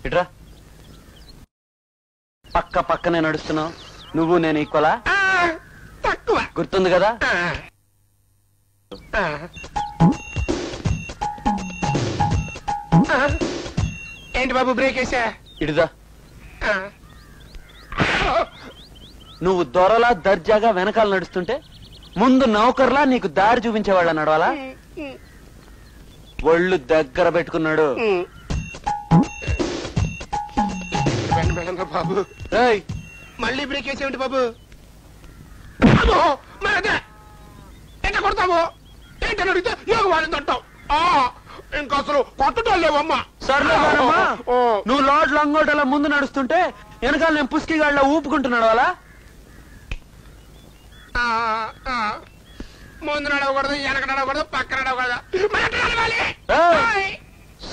ఇట్రా. పక్క పక్కనే నడుస్తున్నావు. నువ్వు నేను ఈక్వలా? తక్కువ. గుర్తుంది కదా? ఏంటి బాబు బ్రేక్ వేసా? ఇడుదా. నువ్వు దొరలా దర్జాగా వెనకాల నడుస్తుంటే ముందు నౌకర్లా నీకు దారి చూపించేవాళ్ళ నడవాలా? ఒళ్ళు దగ్గర పెట్టుకున్నాడు. బాబు మళ్ళీ బ్రేక్ వేసేమిటి బాబు? ఎంత కొడతావు? ఏంటని అడిగితే యోగ వాళ్ళని తట్టావు. ఇంకా అసలు కొట్టడం లేవమ్మా. సర్లేమ్మా, నువ్వు లోడ్ లంగోటలా ముందు నడుస్తుంటే వెనకాల నేను పుస్కిగాళ్ళ ఊపుకుంటున్నాడు అలా. ముందు నడవకూడదు, వెనక నడవకూడదు, పక్కన నడవకూడదు.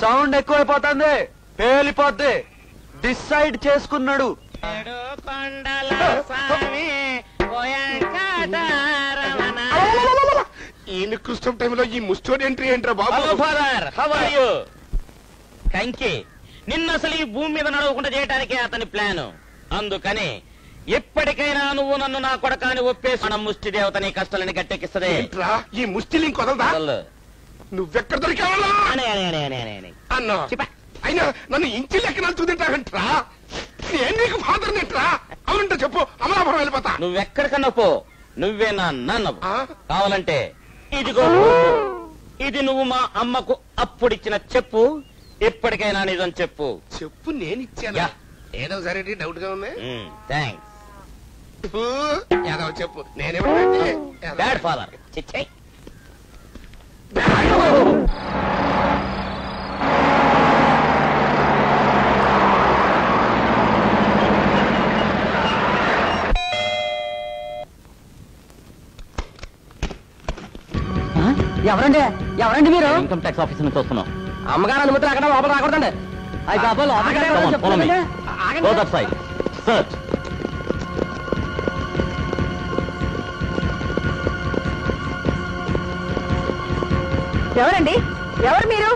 సౌండ్ ఎక్కువైపోతుంది, పేలిపోద్ది. డిసైడ్ చేసుకున్నాడు. ఈ నికృష్టం టైంలో ఈ ముస్టోడ్ ఎంట్రీ ఏంట్రా బాబు? కంకి నిన్న అసలు ఈ భూమి మీద నడవకుండా చేయడానికే అతని ప్లాన్. అందుకని ఎప్పటికైనా నువ్వు నన్ను నా కొడకాని ఒప్పేసి మన ముష్టి దేవత నీ కష్టాలని గట్టెక్కిస్తదే. ఈ ముష్టి లింక్ వదలదా? నువ్వెక్కడ దొరికావా అన్నా? అయినా నన్ను ఇంటి లెక్కన చూదింటావంట్రా? నేను నీకు ఫాదర్ నెట్రా? అవునంటే చెప్పు, అమలాపురం వెళ్ళిపోతా. నువ్వెక్కడికన్నా పో, నువ్వే నా నాన్న. కావాలంటే ఇదిగో, ఇది నువ్వు మా అమ్మకు అప్పుడిచ్చిన చెప్పు. ఎప్పటికైనా నిజం చెప్పు. చెప్పు, నేను ఇచ్చాను. ఏదో సరే డౌట్ గా ఉంది. థ్యాంక్స్. ఏదో చెప్పు, నేనేమంటే బ్యాడ్ ఫాదర్. చిచ్చే ఎవరండి మీరు? ఇన్కమ్ ట్యాక్స్ ఆఫీస్ నుంచి వస్తున్నాం. అమ్మగారు అనుమతులు అక్కడ లోపల రాకూడదండి. ఎవరండి? ఎవరు మీరు?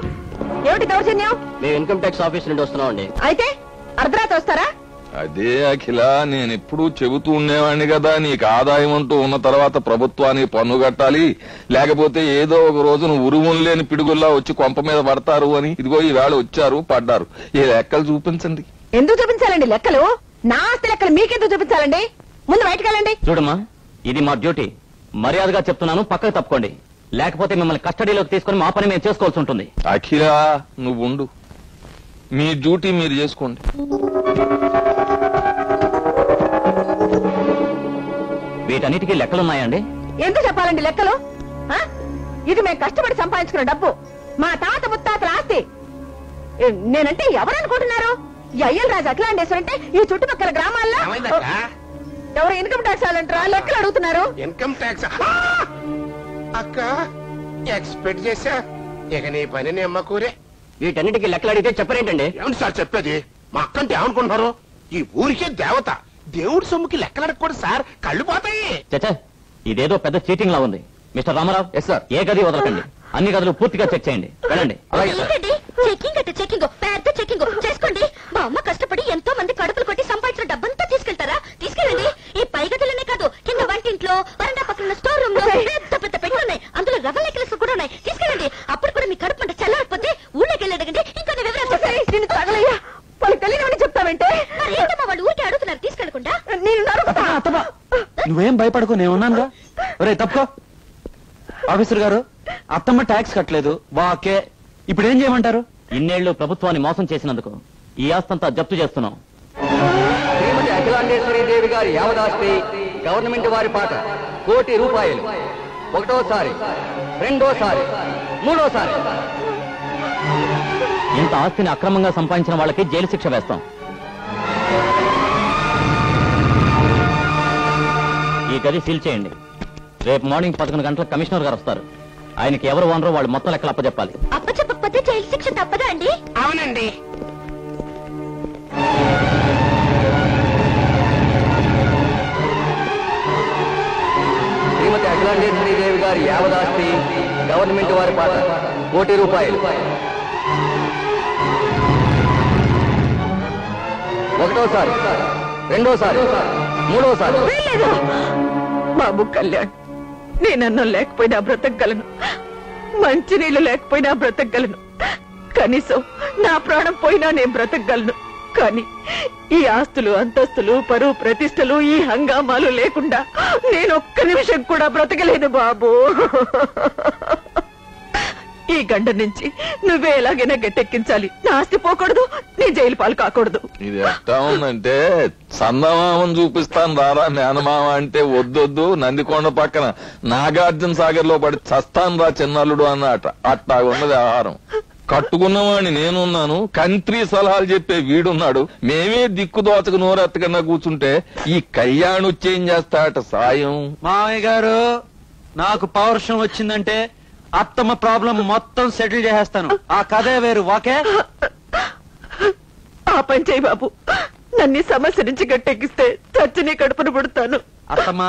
ఏమిటి దౌర్జన్యం? మేము ఇన్కమ్ ట్యాక్స్ ఆఫీస్ నుండి వస్తున్నాం అండి. అయితే అర్ధరాత్రి వస్తారా? అదే అఖిల, నేను ఎప్పుడూ చెబుతూ ఉండేవాడిని కదా, నీకు ఆదాయం అంటూ ఉన్న తర్వాత ప్రభుత్వానికి పన్ను కట్టాలి, లేకపోతే ఏదో ఒక రోజు నువ్వు ఉరుములు లేని పిడుగుల్లా వచ్చి కొంప మీద పడతారు అని. ఇదిగో ఈవేళ వచ్చారు, పడ్డారు. ఈ లెక్కలు చూపించండి. ఎందుకు చూపించాలండి లెక్కలు? నా ఆస్తి లెక్కలు మీకెందుకు చూపించాలండి? ముందు బయటకు వెళ్ళండి. చూడమ్మా, ఇది మా డ్యూటీ. మర్యాదగా చెప్తున్నాను, పక్కకు తప్పుకోండి. లేకపోతే మిమ్మల్ని కస్టడీలోకి తీసుకుని మా పని మేము చేసుకోవాల్సి ఉంటుంది. అఖిల, నువ్వు ఉండు, మీ డ్యూటీ మీరు చేసుకోండి. వీటన్నిటికీ లెక్కలున్నాయండి? ఎందుకు చెప్పాలండి లెక్కలు? ఇది మేము కష్టపడి సంపాదించుకున్న డబ్బు, మా తాత ముత్తాతల ఆస్తి. నేనంటే ఎవరనుకుంటున్నారు? ఈ అయ్యల్ రాజు అఖిలాండేశ్వర అంటే ఈ చుట్టుపక్కల గ్రామాల్లో ఎవరు ఇన్కమ్ ట్యాక్స్ వాళ్ళంటారా? లెక్కలు అడుగుతున్నారు. ఇన్కమ్ ట్యాక్స్ అక్క ఎక్స్పెక్ట్ చేశా. ఇక నీ పని నీ అమ్మ కూరే. వీటన్నిటికీ లెక్కలు అడిగితే చెప్పరేంటండి? ఏమిటి సార్ చెప్పేది? మా అక్కంటే ఏమనుకుంటున్నారు? ఈ ఊరికే దేవత, దేవుడి సొమ్ముకి లెక్కలడకూడదు సార్, కళ్ళు పోతాయి. చచ్చా, ఇదేదో పెద్ద చీటింగ్ లా ఉంది. మిస్టర్ రామారావు, ఎస్ సార్, ఏ గది వదలకండి, అన్ని గదులు పూర్తిగా చెక్ చేయండి. వెళ్ళండి. చెకింగ్ అంటే చెకింగ్, పెద్ద చెకింగ్ చేసుకోండి. మా అమ్మ కష్టపడి ఎంతో మంది కడుపులు కొట్టి సంపాదించిన డబ్బంతా తీసుకెళ్తారా? తీసుకెళ్ళండి. ఈ పై గదులనే కాదు, కింద వంటింట్లో, వరండా పక్కన స్టోర్ రూమ్ లో పెద్ద పెద్ద పెట్టి ఉన్నాయి. అందులో రవ్వ లెక్కలు కూడా ఉన్నాయి. తీసుకెళ్ళండి. అప్పుడు కూడా మీ కడుపు అంటే చల్లారిపోతే ఊళ్ళోకి వెళ్ళేదండి. ఇంకా వివరాలు తగలయ్యా, వాళ్ళు తెలియనివని చెప్తావంటే ఏంటమ్మా వాళ్ళు ఊరికే అడుగుతున్నారు తీసుకెళ్లకుండా? నువ్వేం భయపడకు, నేను ఉన్నానుగా. ఒరే తప్పుకో. ఆఫీసర్ గారు, అత్తమ్మ ట్యాక్స్ కట్టలేదు. వాకే, ఇప్పుడు ఏం చేయమంటారు? ఇన్నేళ్లు ప్రభుత్వాన్ని మోసం చేసినందుకు ఈ ఆస్తంతా జప్తు చేస్తున్నాం. శ్రీమతి అఖిలాండేశ్వరి దేవి గారి యావదాస్తి గవర్నమెంట్ వారి పాట ₹1,00,00,000. ఒకటోసారి, రెండోసారి, మూడోసారి. ఇంత ఆస్తిని అక్రమంగా సంపాదించిన వాళ్ళకి జైలు శిక్ష వేస్తాం. ఈ గది సీల్ చేయండి. రేపు మార్నింగ్ 11 గంటలకు కమిషనర్ గారు వస్తారు. ఆయనకి ఎవరు ఓనరో వాళ్ళు మొత్తం లెక్కలు అప్పచెప్పాలి. అప్పచెప్పకపోతే జైలు శిక్ష తప్పదా అండి? అవునండి. శ్రీమతి అఖిలాండేశ్వరి దేవి గారి యావదాస్తి గవర్నమెంట్ వారి పాట ₹1,00,00,000. ఒకటోసారి, రెండోసారి, మూడోసారి. వీల్లేదు. బాబు కళ్యాణ్, నేనన్నం లేకపోయినా బ్రతకగలను, మంచినీళ్ళు లేకపోయినా బ్రతకగలను, కనీసం నా ప్రాణం పోయినా నేను బ్రతకగలను. కానీ ఈ ఆస్తులు, అంతస్తులు, పరువు ప్రతిష్టలు, ఈ హంగామాలు లేకుండా నేను ఒక్క నిమిషం కూడా బ్రతకలేదు బాబు. ఈ గండ నుంచి నువ్వే ఎలాగైనా గట్టెక్కించాలి. నా ఆస్తి పోకూడదు, నీ జైలు పాలు కాకూడదు. ఇది ఎట్టా ఉందంటే చందమామని చూపిస్తాను రారా మేనమామ అంటే వద్దొద్దు, నందికొండ పక్కన నాగార్జున సాగర్ లో పడి చస్తాను రా చిన్నల్లుడు అన్నట. అట్టా ఉన్నది ఆహారం. కట్టుకున్నవాడిని నేనున్నాను, కంత్రి సలహాలు చెప్పే వీడున్నాడు. మేమే దిక్కు దోచకు నోరెత్తకన్నా కూర్చుంటే ఈ కళ్యాణ్ వచ్చేం చేస్తాట సాయం. మామయ్య గారు, నాకు పౌరుషం వచ్చిందంటే అత్తమ్మ ప్రాబ్లం మొత్తం సెటిల్ చేసేస్తాను. ఆ కథే వేరు. ఓకే, ఆ పని చేయి బాబు. నన్ను ఈ సమస్య నుంచి గట్టెక్కిస్తే చచ్చి నీ కడుపును పుడతాను. అత్తమ్మ,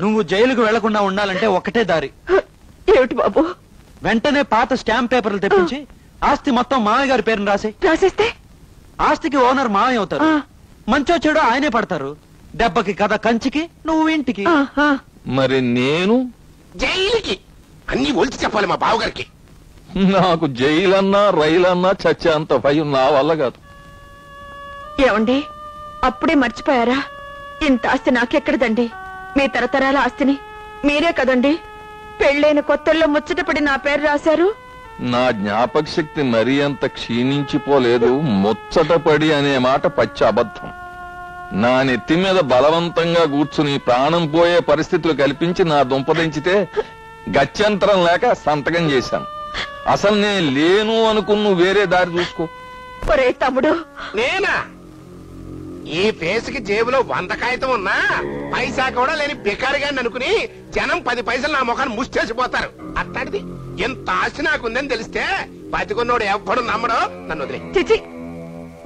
నువ్వు జైలుకు వెళ్లకుండా ఉండాలంటే ఒకటే దారి. ఏమిటి బాబు? వెంటనే పాత స్టాంప్ పేపర్లు తెప్పించి ఆస్తి మొత్తం మామయ్య గారి పేరును రాసేస్తే ఆస్తికి ఓనర్ మామయ్య అవుతారు. మంచో చెడు ఆయనే పడతారు. దెబ్బకి కథ కంచికి, నువ్వు ఇంటికి. మరి నేను జైలుకి అన్ని ఒలిచి చెప్పాలి మా బావగారికి. నాకు జైలన్నా రైలన్నా చచ్చే అంత భయం నా వల్ల కాదు. ఏమండి, అప్పుడే మర్చిపోయారా? ఇంత ఆస్తి నాకెక్కడదండి. మీ తరతరాల ఆస్తిని మీరే కదండి పెళ్ళైన కొత్తల్లో ముచ్చటపడి నా పేరు రాశారు. నా జ్ఞాపక శక్తి మరీ అంత క్షీణించిపోలేదు. ముచ్చటపడి అనే మాట పచ్చి అబద్ధం. నా నెత్తి మీద బలవంతంగా కూర్చుని ప్రాణం పోయే పరిస్థితులు కల్పించి నా దుంపదించితే గత్యంతరం లేక సంతకం చేశాను. అసలు నేను లేను అనుకున్న వేరే దారి చూసుకో. ఒరే తమ్ముడు, నేనా? ఈ ఫేస్కి జేబులో 100 కాగితం ఉన్నా పైసా కూడా లేని బికారిగాన్ని అనుకుని జనం 10 పైసలు నా ముఖాన్ని ముష్టేసిపోతారు. అట్లాంటిది ఎంత ఆస్తి నాకుందని తెలిస్తే బతికున్నోడు ఎవ్వడు నమ్మడో. నన్ను వదిలే. చిచి,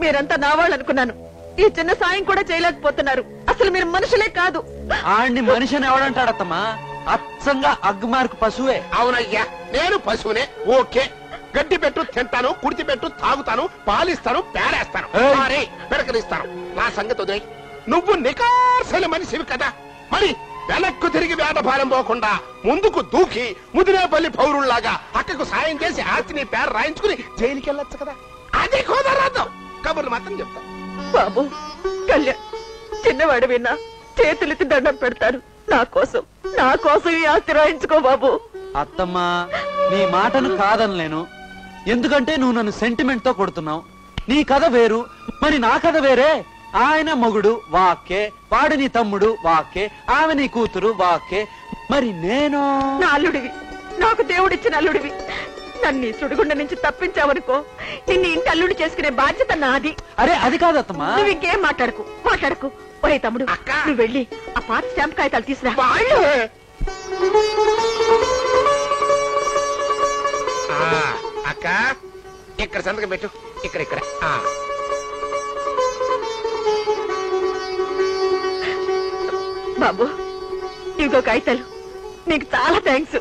మీరంతా నా వాళ్ళు అనుకున్నాను. ఈ చిన్న సాయం కూడా చేయలేకపోతున్నారు. అసలు మీరు మనుషులే కాదు. ఆడిని మనిషిని ఎవడంటాడత్తమ్మా? అచ్చంగా అగ్గుమార్కు పశువే. అవునయ్యా, నేను పశువునే. ఓకే, గడ్డి పెట్టు తింటాను, కుడితి పెట్టు తాగుతాను, పాలిస్తాను, పేడేస్తాను, పెరకరిస్తాను. నా సంగతి వదిలేయ్. నువ్వు నికార్సైన మనిషివి కదా, మరి వెనక్కు తిరిగి వేటభారం పోకుండా ముందుకు దూకి ముదిరేపల్లి పౌరుల్లాగా అక్కకు సాయం చేసి ఆస్తిని పేరు రాయించుకుని జైలుకి వెళ్ళొచ్చు కదా. అది కుదరదు. కబుర్లు మాత్రం చెప్తా. బాబు కళ్యాణ్, చిన్నవాడు విన్నా చేతులెత్తి దండం పెడతారు. నా కోసం ఈ ఆస్తి రాయించుకో బాబు. అత్తమ్మా, నీ మాటను కాదనలేను. ఎందుకంటే నువ్వు నన్ను సెంటిమెంట్ తో కొడుతున్నావు. నీ కథ వేరు, మరి నా కథ వేరే. ఆయన మొగుడు వాకే, వాడు నీ తమ్ముడు వాకే, ఆమె నీ కూతురు వాకే. మరి నేను నా అల్లుడివి, నాకు దేవుడిచ్చిన అల్లుడివి. నన్ను ఈ సుడిగుండ నుంచి తప్పించావనుకో, నిన్ను ఇంటి అల్లుడి చేసుకునే బాధ్యత నాది. అరే అది కాదత్తమ్మా. నువ్వు ఇంకేం మాట్లాడకు. ఒరే తమ్ముడు, నువ్వు వెళ్ళి ఆ పాత స్టాంప్ కాగితాలు తీసురా. అక్క, ఇక్కడ సంతకం పెట్టు. ఇక్కడ బాబు, ఇంకో కాగితాలు. నీకు చాలా thanks.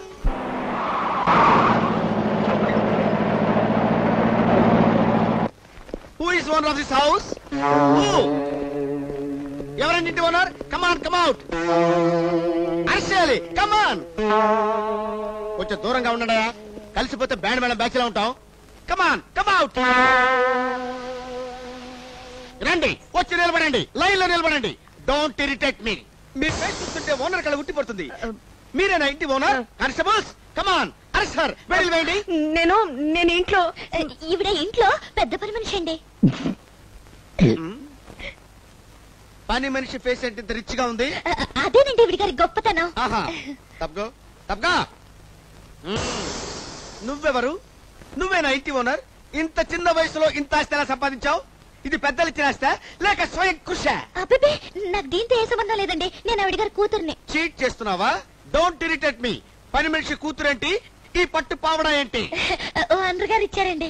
Who is owner of this house? Who? ఎవరండి ఇంటి owner? Come on, come out. అర్షాలి, come on. కొంచెం దూరంగా ఉండడా, కలిసిపోతే బ్యాండ్ మేళం బ్యాచ్ లో ఉంటాం. Come on, come out. రండి, వచ్చి నిలబడండి, లైన్ లో నిలబడండి. Don't irritate me. Me face చూస్తుంటే ఓనర్ కళ ఉట్టి పడుతుంది. మీరేనా ఇంటి owner? Constables, come on, arrest sir. వెళ్ళి నేను ఇంట్లో. ఈవిడ ఇంట్లో పెద్ద పని మనిషి అండి. పని మనిషి ఫేస్ అంటే ఇంత రిచ్ గా ఉంది. అదేనండి ఈవిడ గారి గొప్పతనం. తప్పగా నువ్వెవరు? నువ్వేనా ఇంటి ఓనర్? ఇంత చిన్న వయసులో ఇంత ఆస్తి ఎలా సంపాదించావు? ఇది పెద్దలు ఇచ్చిన ఆస్తా లేక స్వయం కృషి? అబ్బే, నాకు దీంతో ఏ సంబంధం లేదండి. నేను ఆవిడ గారి కూతుర్ని. చీట్ చేస్తున్నావా? డోంట్ ఇరిటేట్ మీ. పని మనిషి కూతురేంటి, ఈ పట్టు పావడా ఏంటి? అందరు గారు ఇచ్చారండి.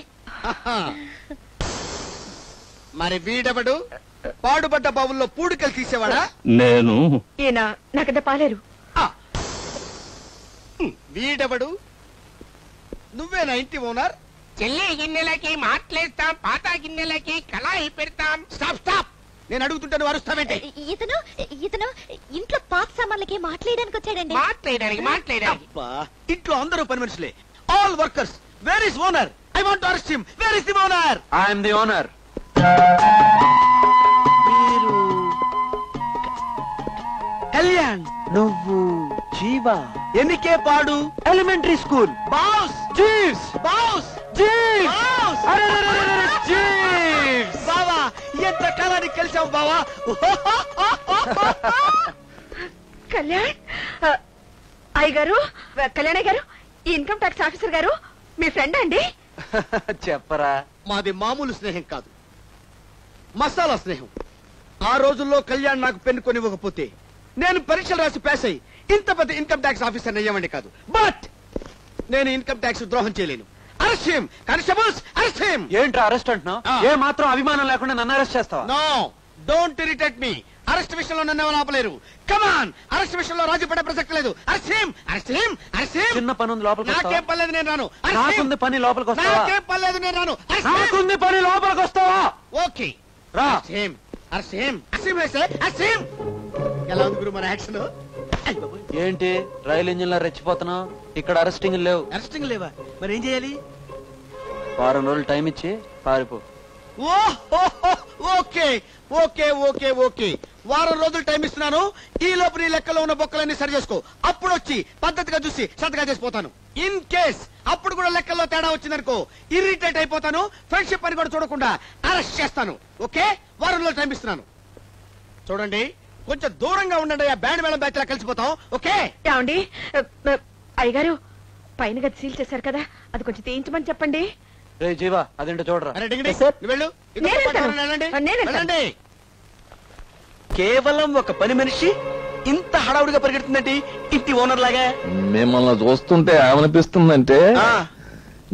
మరి వీడెవడు? పాడుబడ్డ బావుల్లో పూడికలు తీసేవాడా? నేను. ఈయన నాకంత పాలేరు. వీడెవడు? నువ్వేనా ఇంటి ఓనర్? చెల్లి గిన్నెలకి మాట్లేస్తాం, పాత గిన్నెలకి కళాయి పెడతాం. Stop stop. నేను అడుగుతుంటే నువ్వు అరుస్తావేంటి? ఇతను ఇతను ఇంట్లో పాత సామాన్లకి మాట్లాడడానికి వచ్చాడండి. మాట్లాడడానికి అబ్బా, ఇంట్లో అందరూ పని మనుషులే, all workers. Where is owner? I want to arrest him. Where is the owner? I'm the owner. మీరు కళ్యాణ్, నువ్వు జీవా. ఎన్నికే పాడు? Elementary school. Boss, Jeeves. Boss, Jeeves. Boss. అరెరెరెరెరె, జీవ్స్. బావా, ఎంత కాలానికి కలిసావు బావా. కళ్యాణ్, అయ్య గారు, కళ్యాణ్ గారు, ఈ ఇన్కమ్ ట్యాక్స్ ఆఫీసర్ గారు మీ ఫ్రెండ్ అండి? చెప్పరా. మాది మామూలు స్నేహం కాదు, మసాలా స్నేహం. ఆ రోజుల్లో కళ్యాణ్ నాకు పెన్ను కొనివ్వకపోతే నేను పరీక్షలు రాసి పాస్ అయ్యి ఇంత పెద్ద ఇన్కమ్ ట్యాక్స్ ఆఫీసర్ అయ్యామండి కాదు. బట్ నేను ఇన్కమ్ ట్యాక్స్ ద్రోహం చేయలేను. Arrest him, constables, arrest him. ఏంట్రా అరెస్ట్ అంటున్నావు? ఏ మాత్రం అభిమానం లేకుండా నన్ను అరెస్ట్ చేస్తావా? No, don't irritate me. Arrest విషయంలో నన్ను ఎవరు ఆపలేరు. కమాన్, అరెస్ట్ విషయంలో రాజీ పడే ప్రసక్తి లేదు. Arrest him, arrest him, arrest him. చిన్న పని ఉంది, లోపలికి నాకేం వస్తావా? పర్లేదు, నేను రాను. నాకుంది పని, లోపలికి వస్తావా? నాకేం పర్లేదు, నేను రాను. నాకుంది పని, లోపలికి వస్తావా? ఓకే, రా. Arrest him, arrest him, arrest him, arrest him. ఎలా ఉంది గురు మన యాక్షన్? ఏంటి రైలు ఇంజిన్ లా రెచ్చిపోతున్నావు? ఇక్కడ అరెస్టింగ్ లేవు. అరెస్టింగ్ లేవా? మరి ఏం చేయాలి? వారం రోజులు టైం ఇచ్చి పారిపో. ఓకే ఓకే ఓకే ఓకే, వారం రోజులు టైం ఇస్తున్నాను. ఈ లోపు నీ లెక్కలో ఉన్న బొక్కలన్నీ సరి చేసుకో. అప్పుడు వచ్చి పద్ధతిగా చూసి సతగా చేసిపోతాను. ఇన్ కేస్ అప్పుడు కూడా లెక్కల్లో తేడా వచ్చిందనుకో, ఇరిటేట్ అయిపోతాను. ఫ్రెండ్షిప్ అని కూడా చూడకుండా అరెస్ట్ చేస్తాను. ఓకే, వారం రోజులు టైం ఇస్తున్నాను. చూడండి, కొంచెం దూరంగా ఉండండి. ఆ బ్యాండ్ మేళం బ్యాచ్ లా కలిసిపోతాం. ఓకే? ఏమండి, అయ్యగారు పైన గది సీల్ చేశారు కదా, అది కొంచెం తీయించమని చెప్పండి. రే జీవా, అదేంటో చూడరా. అరే డింగిడి, సార్. నువ్వు వెళ్ళు. ఇదిగో నేను పట్టుకొని వెళ్తాను. వెళ్ళండి. నేను వెళ్తాను. వెళ్ళండి. కేవలం ఒక పని మనిషి ఇంత హడావుడిగా పరిగెడుతుందండి ఇంటి ఓనర్ లాగా. మిమ్మల్ని చూస్తుంటే ఏమనిపిస్తుందంటే,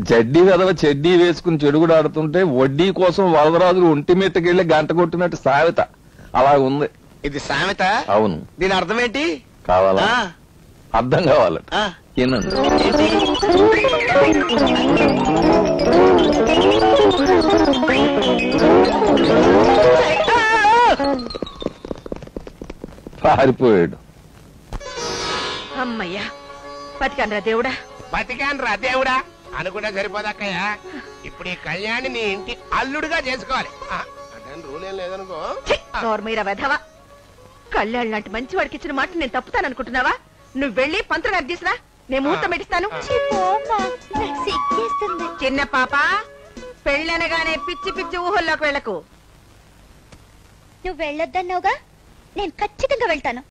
జడ్డీ వెదవ చెడ్డీ వేసుకుని చెడుగుడు ఆడుతుంటే వడ్డీ కోసం వరదరాజులు ఒంటి మీదకెళ్ళి గంట కొట్టినట్టు సామెత అలా ఉంది. ఇది సామెత? అవును. దీని అర్థం ఏంటి? కావాలా? ఆ, అర్థం కావాలట. ఆ. ఏనండి? పారిపోయాడు. అమ్మయ్యా, బతికానరా దేవుడా. బతికాను రా దేవుడా అనుకుంటే సరిపోదక్కయ్యా. ఇప్పుడు ఈ కళ్యాణి నీ ఇంటి అల్లుడుగా చేసుకోవాలి. అంటే రూల్ ఏం లేదనుకో. నోర్మీరా వెధవ. కళ్యాణ్ లాంటి మంచి వాడికి ఇచ్చిన మాట నేను తప్పుతాననుకుంటున్నావా? నువ్వు వెళ్ళి పంతులు గారికి తీసురా, నేను ముహూర్తం పెట్టిస్తాను. చిన్న పాప, పెళ్ళనగానే పిచ్చి పిచ్చి ఊహల్లోకి వెళ్ళకు. నువ్వు వెళ్ళొద్దన్నావుగా, నేను ఖచ్చితంగా వెళ్తాను.